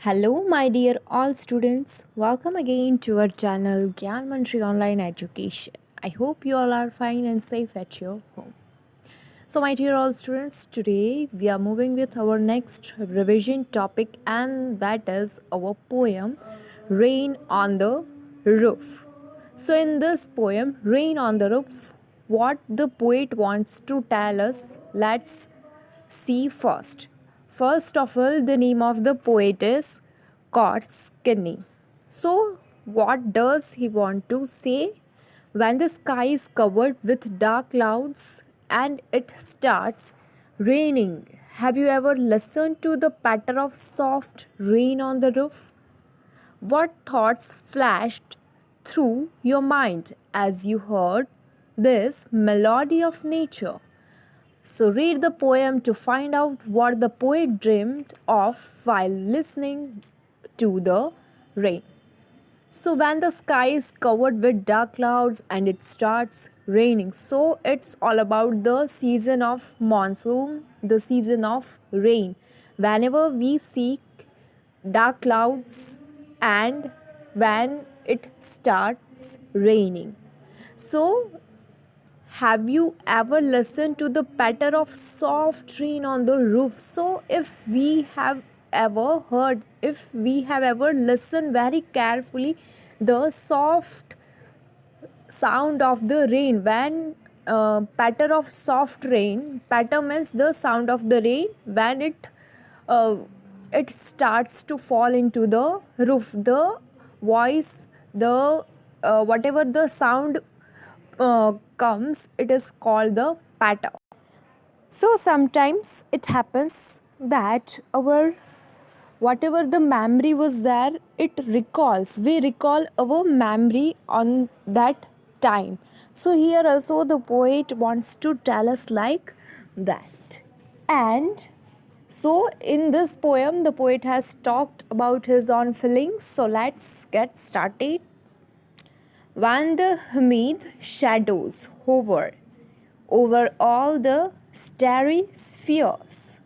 Hello, my dear all students. Welcome again to our channel Gyan Mantri Online Education. I hope you all are fine and safe at your home. So, my dear all students, today we are moving with our next revision topic, and that is our poem Rain on the Roof. So, in this poem, Rain on the Roof, what the poet wants to tell us, let's see first. First of all, the name of the poet is Korsky. So, what does he want to say? When the sky is covered with dark clouds and it starts raining, have you ever listened to the patter of soft rain on the roof? What thoughts flashed through your mind as you heard this melody of nature? So, read the poem to find out what the poet dreamed of while listening to the rain. So, when the sky is covered with dark clouds and it starts raining, so it's all about the season of monsoon, the season of rain. Whenever we see dark clouds and when it starts raining. So, have you ever listened to the patter of soft rain on the roof? So, if we have ever heard, if we have ever listened very carefully, the soft sound of the rain, when patter of soft rain, patter means the sound of the rain when uh, it starts to fall into the roof. The voice, the whatever the sound comes, it is called the patter. So sometimes it happens that our whatever the memory was there, it recalls. We recall our memory on that time. So here also the poet wants to tell us like that. And so in this poem, the poet has talked about his own feelings. So let's get started. When the humid shadows hover over all the starry spheres,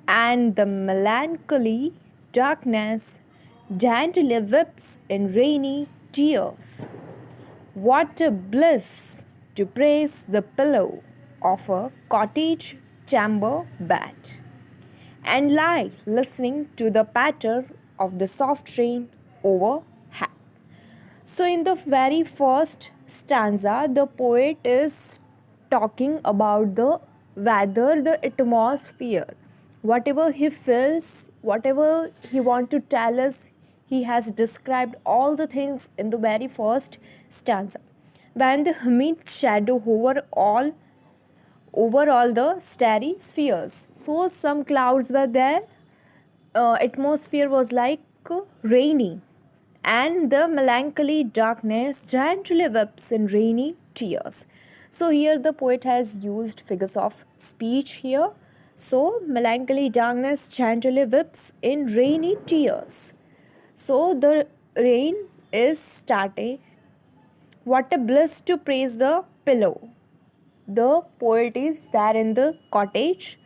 and the melancholy darkness gently weeps in rainy tears. What a bliss to praise the pillow of a cottage chamber bed and lie listening to the patter of the soft rain overhead. So, in the very first stanza, the poet is talking about the weather, the atmosphere. Whatever he feels, whatever he wants to tell us, he has described all the things in the very first stanza. When the humid shadow over all the starry spheres. So some clouds were there, atmosphere was like rainy, and the melancholy darkness gently weeps in rainy tears. So here the poet has used figures of speech here. So melancholy darkness gently weeps in rainy tears. So the rain is starting. What a bliss to praise the pillow. The poet is there in the cottage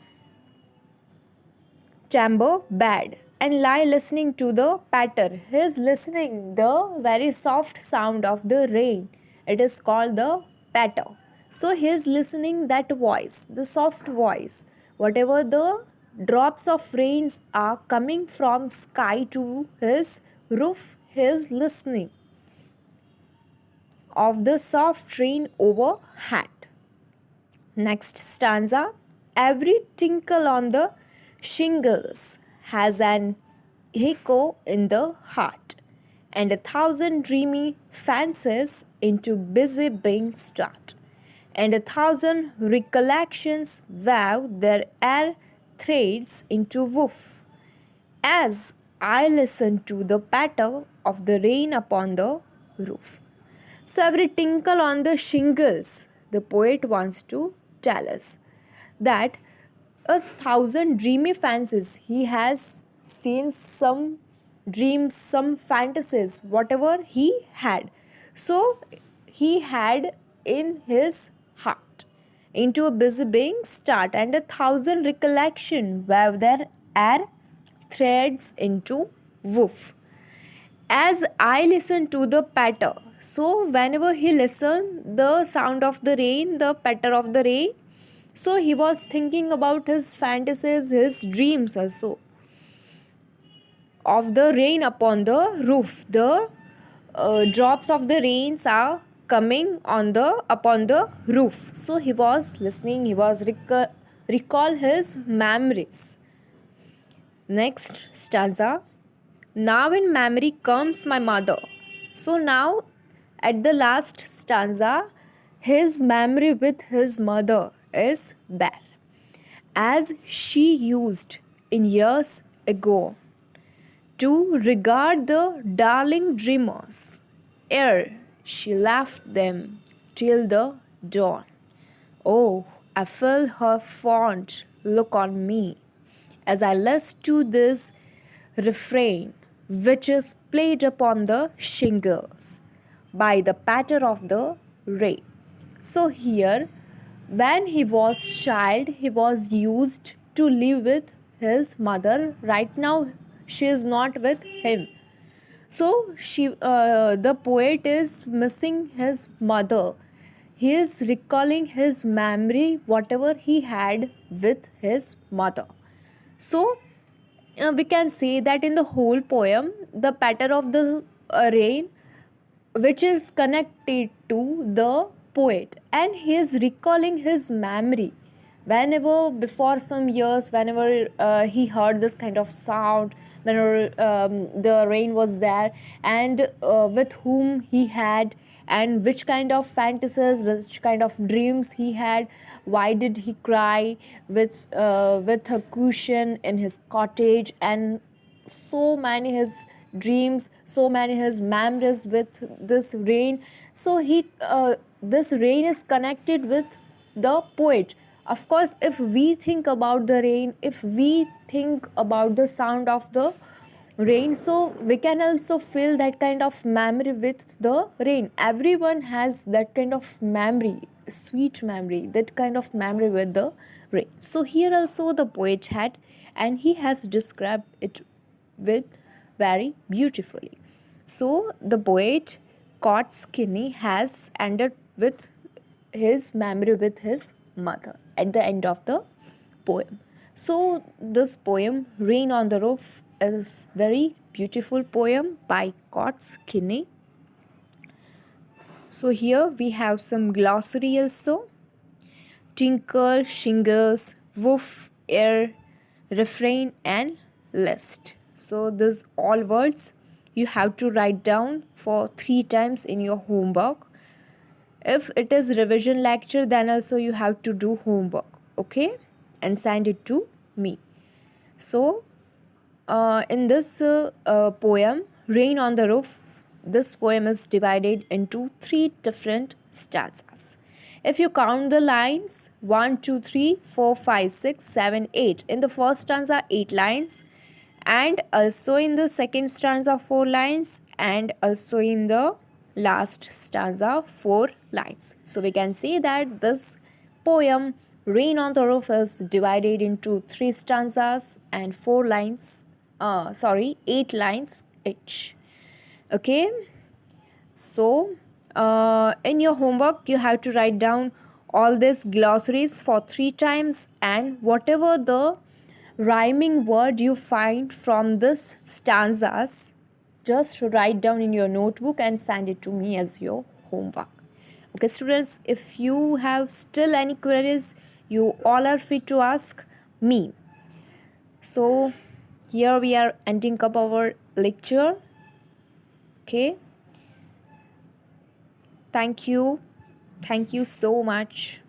chamber bed and lie listening to the patter. He is listening the very soft sound of the rain. It is called the patter. So he is listening that voice, the soft voice. Whatever the drops of rains are coming from sky to his roof, he is listening of the soft rain overhead. Next stanza. Every tinkle on the shingles has an echo in the heart, and a thousand dreamy fancies into busy being start, and a thousand recollections weave their air threads into woof. As I listen to the patter of the rain upon the roof. So, every tinkle on the shingles, the poet wants to tell us that a thousand dreamy fancies, he has seen some dreams, some fantasies, whatever he had. So, he had in his heart into a busy being start, and a thousand recollection where their air threads into woof. As I listen to the patter. So whenever he listened the sound of the rain, the patter of the rain, so he was thinking about his fantasies, his dreams also of the rain upon the roof. The drops of the rains are coming on the upon the roof. So he was listening. He was recall his memories. Next stanza. Now in memory comes my mother. So now at the last stanza, his memory with his mother is there. As she used in years ago to regard the darling dreamers, ere she left them till the dawn. Oh, I felt her fond look on me as I listened to this refrain, which is played upon the shingles by the patter of the rain. So here, when he was child, he was used to live with his mother. Right now, she is not with him. So the poet is missing his mother. He is recalling his memory, whatever he had with his mother. So we can say that in the whole poem, the patter of the rain, which is connected to the poet, and he is recalling his memory whenever before some years, whenever he heard this kind of sound, whenever the rain was there, and with whom he had, and which kind of fantasies, which kind of dreams he had. Why did he cry with a cushion in his cottage, and so many his dreams, so many his memories with this rain. So he this rain is connected with the poet. Of course, if we think about the rain, if we think about the sound of the rain, so we can also feel that kind of memory with the rain. Everyone has that kind of memory, sweet memory, that kind of memory with the rain. So here also the poet had, and he has described it with very beautifully. So the poet Cots Kinney has ended with his memory with his mother at the end of the poem. So this poem, Rain on the Roof, is very beautiful poem by Cots Kinney. So here we have some glossary also. Tinkle, shingles, woof, air, refrain and list. So these all words you have to write down for 3 times in your homework. If it is revision lecture, then also you have to do homework, okay, and send it to me. So in this poem, Rain on the Roof, this poem is divided into 3 different stanzas. If you count the lines 1, 2, 3, 4, 5, 6, 7, 8. In the first stanza, 8 lines, and also in the second stanza, 4 lines, and also in the last stanza, 4 lines. So we can say that this poem, Rain on the Roof, is divided into 3 stanzas and 4 lines. 8 lines each. Okay. So in your homework, you have to write down all these glossaries for 3 times, and whatever the rhyming word you find from this stanzas, just write down in your notebook and send it to me as your homework. Okay, students, if you have still any queries, you all are free to ask me. So here we are ending up our lecture. Okay. Thank you so much.